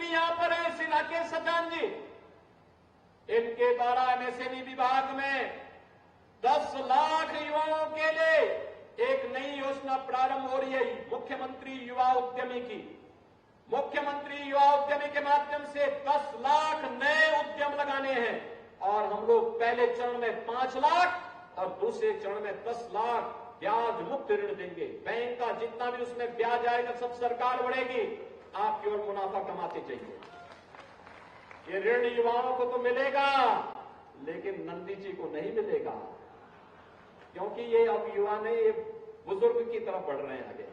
मंत्री यहां पर है श्री राकेश सचान जी, इनके द्वारा एमएसएमई विभाग में 10 लाख युवाओं के लिए एक नई योजना प्रारंभ हो रही है, मुख्यमंत्री युवा उद्यमी की। मुख्यमंत्री युवा उद्यमी के माध्यम से 10 लाख नए उद्यम लगाने हैं और हम लोग पहले चरण में 5 लाख और दूसरे चरण में 10 लाख ब्याज मुक्त ऋण देंगे। बैंक का जितना भी उसमें ब्याज आएगा सब सरकार बढ़ेगी, आप केवल मुनाफा कमाते जाइए। ये ऋण युवाओं को तो मिलेगा लेकिन नंदी जी को नहीं मिलेगा, क्योंकि ये अब युवा नहीं, ये बुजुर्ग की तरफ बढ़ रहे हैं आगे।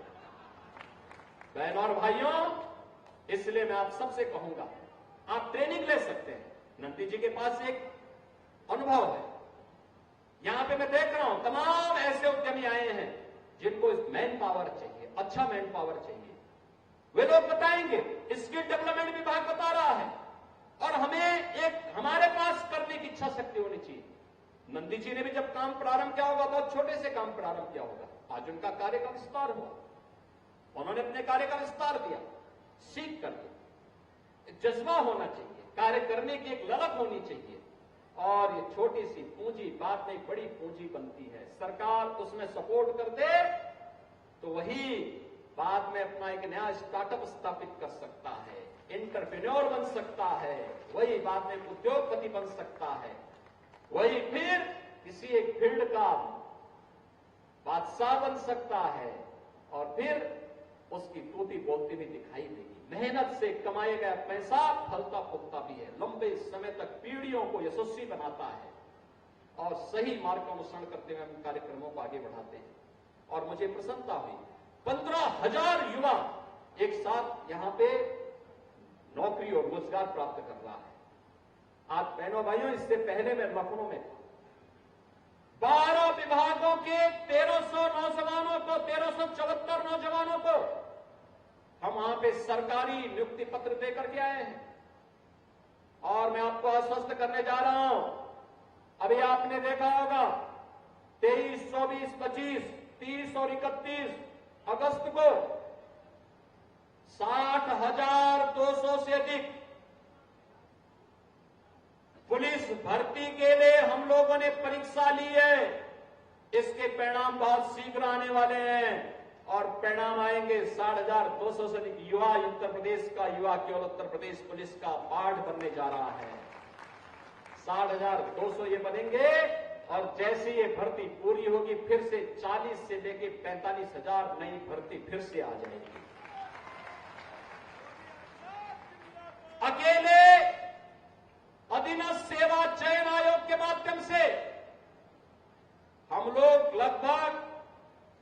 बहनों और भाइयों, इसलिए मैं आप सबसे कहूंगा, आप ट्रेनिंग ले सकते हैं। नंदी जी के पास एक अनुभव है, यहां पे मैं देख रहा हूं तमाम ऐसे उद्यमी आए हैं जिनको मैन पावर चाहिए, अच्छा मैन पावर चाहिए। वे लोग बताएंगे, स्किल डेवलपमेंट विभाग बता रहा है और हमें एक हमारे पास करने की इच्छा शक्ति होनी चाहिए। नंदी जी ने भी जब काम प्रारंभ किया होगा बहुत छोटे से काम प्रारंभ किया होगा, आज उनका कार्य का विस्तार हुआ, उन्होंने अपने कार्य का विस्तार दिया, सीख करके। जज्बा होना चाहिए, कार्य करने की एक ललक होनी चाहिए और ये छोटी सी पूंजी बात नहीं, बड़ी पूंजी बनती है। सरकार उसमें सपोर्ट कर दे तो वही बाद में अपना एक नया स्टार्टअप स्थापित कर सकता है, एंटरप्रेन्योर बन सकता है, वही बाद में उद्योगपति बन सकता है, वही फिर किसी एक फील्ड का बादशाह बन सकता है और फिर उसकी टूटी बोलती भी दिखाई देगी। मेहनत से कमाया गया पैसा फलता फूलता भी है, लंबे समय तक पीढ़ियों को यशस्वी बनाता है और सही मार्ग का अनुसरण करते हुए हम कार्यक्रमों को आगे बढ़ाते हैं। और मुझे प्रसन्नता हुई, 15,000 युवा एक साथ यहां पे नौकरी और रोजगार प्राप्त कर रहा है। आज बहनों भाइयों, इससे पहले मैं लखनऊ में 12 विभागों के 1300 नौजवानों को, 1374 नौजवानों को हम वहां पे सरकारी नियुक्ति पत्र देकर के आए हैं और मैं आपको आश्वस्त करने जा रहा हूं, अभी आपने देखा होगा 23, 24, 25, 30 और 31 अगस्त को 60,200 से अधिक पुलिस भर्ती के लिए हम लोगों ने परीक्षा ली है। इसके परिणाम बहुत शीघ्र आने वाले हैं और परिणाम आएंगे। 60,200 से अधिक युवा, उत्तर प्रदेश का युवा केवल उत्तर प्रदेश पुलिस का पार्ट बनने जा रहा है। 60,200 ये बनेंगे और जैसे ये भर्ती पूरी होगी फिर से 40 से लेकर 45,000 नई भर्ती फिर से आ जाएगी। अकेले अधीनस्थ सेवा चयन आयोग के माध्यम से हम लोग लगभग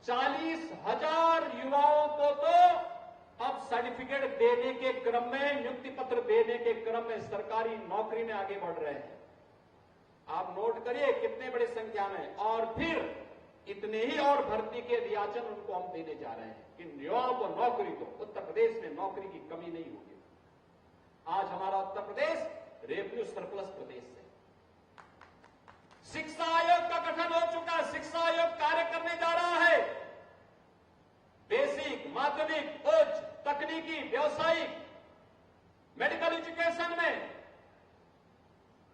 40,000 युवाओं को तो अब सर्टिफिकेट देने के क्रम में, नियुक्ति पत्र देने के क्रम में सरकारी नौकरी में आगे बढ़ रहे हैं। आप नोट करिए कितने बड़ी संख्या में, और फिर इतने ही और भर्ती के रियाचन उनको हम देने जा रहे हैं कि युवाओं को नौकरी दो। उत्तर प्रदेश में नौकरी की कमी नहीं होगी। आज हमारा उत्तर प्रदेश रेवेन्यू सरप्लस प्रदेश है। शिक्षा आयोग का गठन हो चुका है, शिक्षा आयोग कार्य करने जा रहा है। बेसिक, माध्यमिक, उच्च, तकनीकी, व्यावसायिक, मेडिकल एजुकेशन में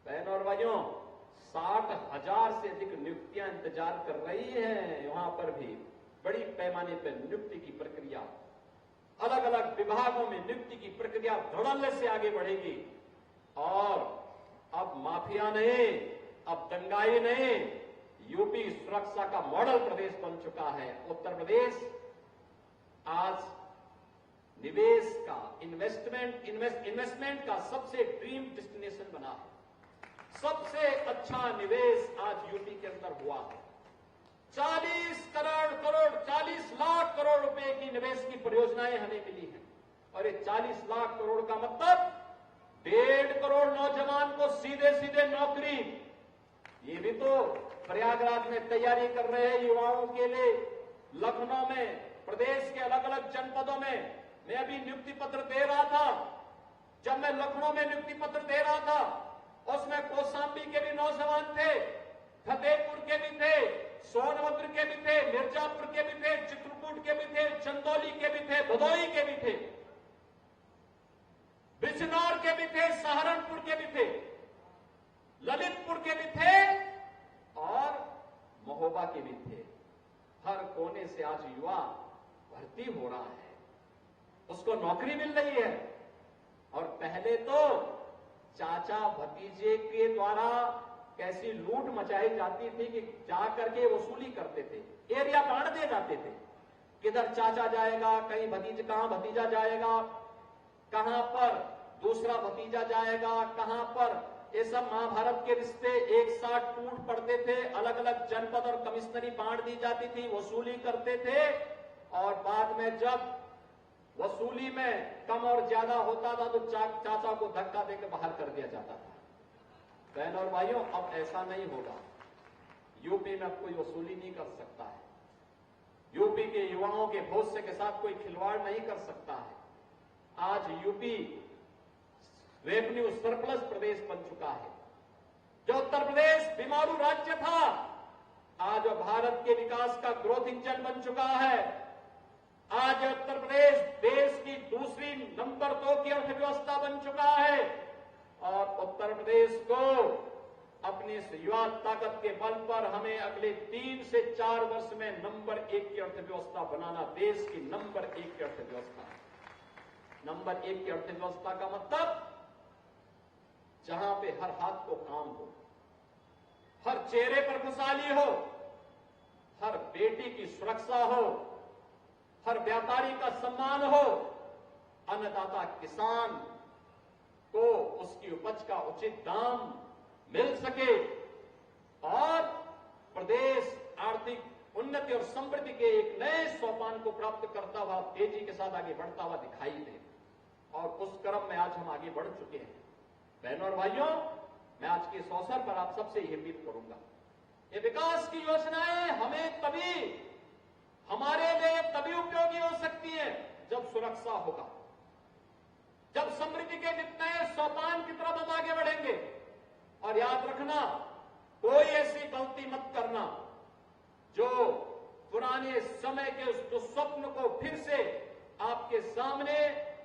बहनों और भाइयों 60,000 से अधिक नियुक्तियां इंतजार कर रही हैं। वहां पर भी बड़ी पैमाने पर नियुक्ति की प्रक्रिया, अलग अलग विभागों में नियुक्ति की प्रक्रिया धड़ल्ले से आगे बढ़ेगी और अब माफिया नहीं, अब दंगाई नहीं, यूपी सुरक्षा का मॉडल प्रदेश बन चुका है। उत्तर प्रदेश आज निवेश का, इन्वेस्टमेंट का सबसे ड्रीम डेस्टिनेशन बना है। सबसे अच्छा निवेश आज यूपी के अंदर हुआ है। 40 लाख करोड़ रुपए की निवेश की परियोजनाएं हमें मिली हैं और ये 40 लाख करोड़ का मतलब 1.5 करोड़ नौजवान को सीधे सीधे नौकरी। ये भी तो प्रयागराज में तैयारी कर रहे हैं युवाओं के लिए। लखनऊ में, प्रदेश के अलग अलग जनपदों में मैं अभी नियुक्ति पत्र दे रहा था। जब मैं लखनऊ में नियुक्ति पत्र दे रहा था उसमें कौशाम्बी के भी नौजवान थे, फतेहपुर के भी थे, सोनभद्र के भी थे, मिर्जापुर के भी थे, चित्रकूट के भी थे, चंदौली के भी थे, भदोही के भी थे, बिजनौर के भी थे, सहारनपुर के भी थे, ललितपुर के भी थे और महोबा के भी थे। हर कोने से आज युवा भर्ती हो रहा है, उसको नौकरी मिल रही है। और पहले तो चाचा भतीजे के द्वारा कैसी लूट मचाई जाती थी कि जाकर के वसूली करते थे, एरिया बांट दिए जाते थे, किधर चाचा जाएगा, कहीं कहां भतीजा जाएगा, कहां पर दूसरा भतीजा जाएगा, कहां पर, ये सब महाभारत के रिश्ते एक साथ टूट पड़ते थे। अलग अलग जनपद और कमिश्नरी बांट दी जाती थी, वसूली करते थे और बाद में जब वसूली में कम और ज्यादा होता था तो चाचा को धक्का देकर बाहर कर दिया जाता था। बहन और भाइयों, अब ऐसा नहीं होगा। यूपी में अब कोई वसूली नहीं कर सकता है, यूपी के युवाओं के भविष्य के साथ कोई खिलवाड़ नहीं कर सकता है। आज यूपी रेवेन्यू सरप्लस प्रदेश बन चुका है। जो उत्तर प्रदेश बीमारू राज्य था, आज भारत के विकास का ग्रोथ इंजन बन चुका है। आज उत्तर प्रदेश देश की दूसरी नंबर 2 की अर्थव्यवस्था बन चुका है और उत्तर प्रदेश को अपनी इस युवा ताकत के बल पर हमें अगले 3 से 4 वर्ष में नंबर 1 की अर्थव्यवस्था बनाना। देश की नंबर 1 की अर्थव्यवस्था, नंबर 1 की अर्थव्यवस्था का मतलब जहां पे हर हाथ को काम हो, हर चेहरे पर खुशहाली हो, हर बेटी की सुरक्षा हो, हर व्यापारी का सम्मान हो, अन्नदाता किसान को उसकी उपज का उचित दाम मिल सके और प्रदेश आर्थिक उन्नति और समृद्धि के एक नए सोपान को प्राप्त करता हुआ तेजी के साथ आगे बढ़ता हुआ दिखाई दे। और उस क्रम में आज हम आगे बढ़ चुके हैं। बहनों और भाइयों, मैं आज के इस अवसर पर आप सबसे यही उम्मीद करूंगा, ये विकास की योजनाएं हमारे लिए तभी उपयोगी हो सकती है जब सुरक्षा होगा, जब समृद्धि के नए सोपान की तरफ हम आगे बढ़ेंगे। और याद रखना, कोई ऐसी गलती मत करना जो पुराने समय के उस दुस्वप्न को फिर से आपके सामने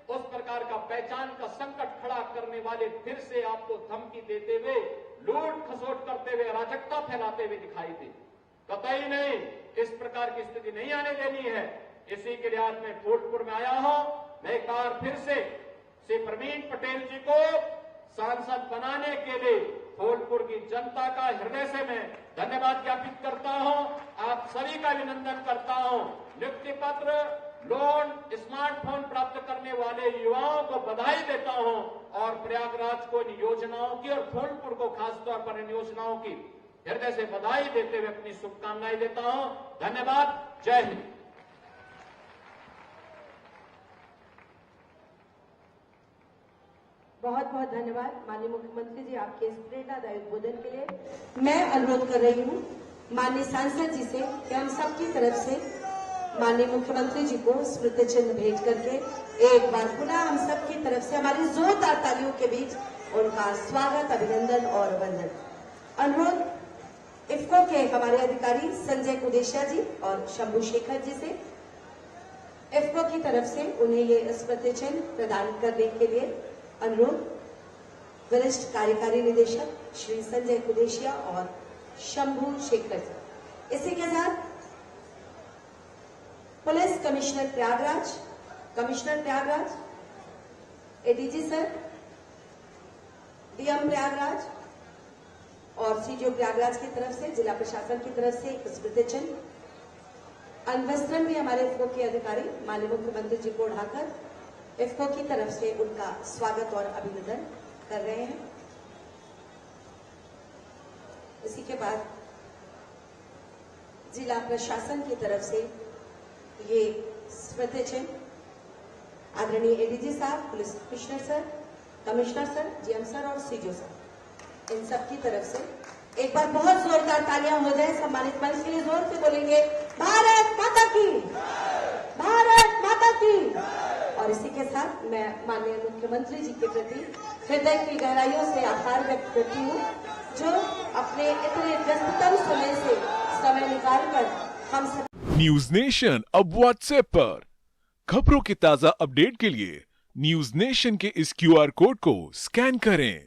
उस प्रकार का पहचान का संकट खड़ा करने वाले फिर से आपको धमकी देते हुए, लूट खसोट करते हुए, अराजकता फैलाते हुए दिखाई दे। कतई नहीं, इस प्रकार की स्थिति नहीं आने देनी है। इसी के लिए आज मैं फूलपुर में आया हूं। मैं एक बार फिर से श्री प्रवीण पटेल जी को सांसद बनाने के लिए फूलपुर की जनता का हृदय से मैं धन्यवाद ज्ञापित करता हूं। आप सभी का अभिनंदन करता हूं। नियुक्ति पत्र, लोन, स्मार्टफोन प्राप्त करने वाले युवाओं को बधाई देता हूं और प्रयागराज को इन योजनाओं की और फूलपुर को खासतौर पर इन योजनाओं की हृदय से बधाई देते हुए अपनी शुभकामनाएं देता हूं। धन्यवाद। जय हिंद। बहुत बहुत धन्यवाद माननीय मुख्यमंत्री जी, आपके इस प्रेरणादायक उद्बोधन के लिए। मैं अनुरोध कर रही हूं माननीय सांसद जी से कि हम सबकी तरफ से माननीय मुख्यमंत्री जी को स्मृति चिन्ह भेज करके एक बार पुनः हम सबकी तरफ से हमारी जोरदार तालियों के बीच उनका स्वागत, अभिनंदन और वंदन। अनुरोध इफ्को के हमारे अधिकारी संजय कुदेशिया जी और शंभू शेखर जी से इफ्को की तरफ से उन्हें ये स्मृति चिन्ह प्रदान करने के लिए अनुरोध। वरिष्ठ कार्यकारी निदेशक श्री संजय कुदेशिया और शंभू शेखर जी। इसी के साथ police commissioner Prayagraj, ADG sir, DM Prayagraj और सीजीओ प्रयागराज की तरफ से, जिला प्रशासन की तरफ से एक स्मृति चिन्ह। अनवस्त्रन भी हमारे इफ्को के अधिकारी माननीय मुख्यमंत्री जी को उठाकर इफ्को की तरफ से उनका स्वागत और अभिनंदन कर रहे हैं। इसी के बाद जिला प्रशासन की तरफ से ये स्मृति चिन्ह आदरणीय एडीजी साहब, police commissioner sir, GM sir और सीजीओ सर, इन सब की तरफ से एक बार बहुत जोरदार तालियां हो जाए। सम्मानित मंच के लिए जोर से बोलेंगे भारत माता की, भारत माता की। और इसी के साथ मैं माननीय मुख्यमंत्री जी के प्रति हृदय की गहराइयों से आभार व्यक्त करती हूँ, जो अपने इतने व्यस्ततम समय से समय निकालकर हम सब। न्यूज नेशन अब व्हाट्सएप पर खबरों की ताजा अपडेट के लिए न्यूज नेशन के इस क्यूआर कोड को स्कैन करें